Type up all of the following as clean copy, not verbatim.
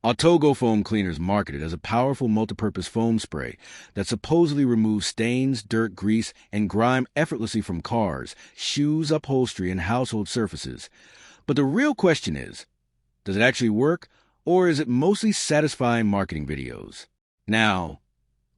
AutoGo Foam Cleaner is marketed as a powerful multipurpose foam spray that supposedly removes stains, dirt, grease, and grime effortlessly from cars, shoes, upholstery, and household surfaces. But the real question is, does it actually work, or is it mostly satisfying marketing videos? Now,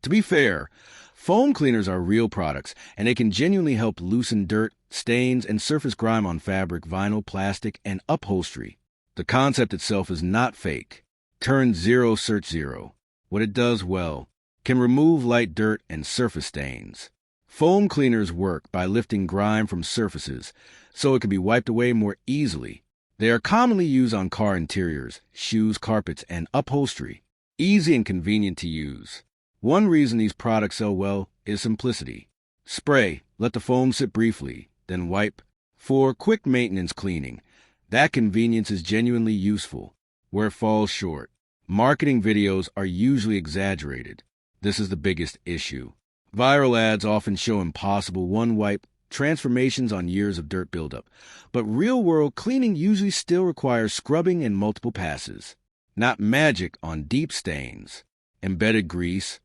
to be fair, foam cleaners are real products, and they can genuinely help loosen dirt, stains, and surface grime on fabric, vinyl, plastic, and upholstery. The concept itself is not fake. Turn zero, search zero. What it does well can remove light dirt and surface stains. Foam cleaners work by lifting grime from surfaces so it can be wiped away more easily. They are commonly used on car interiors, shoes, carpets, and upholstery. Easy and convenient to use. One reason these products sell well is simplicity. Spray, let the foam sit briefly, then wipe. For quick maintenance cleaning, that convenience is genuinely useful. Where it falls short, marketing videos are usually exaggerated. This is the biggest issue. Viral ads often show impossible one-wipe transformations on years of dirt buildup, but real-world cleaning usually still requires scrubbing and multiple passes. Not magic on deep stains. Embedded grease,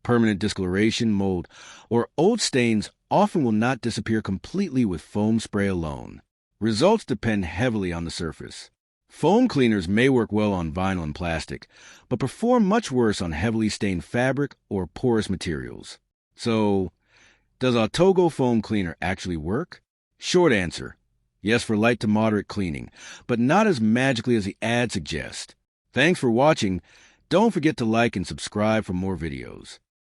permanent discoloration, mold, or old stains often will not disappear completely with foam spray alone. Results depend heavily on the surface. Foam cleaners may work well on vinyl and plastic, but perform much worse on heavily stained fabric or porous materials. So, does AutoGo Foam Cleaner actually work? Short answer, yes for light to moderate cleaning, but not as magically as the ad suggests. Thanks for watching. Don't forget to like and subscribe for more videos.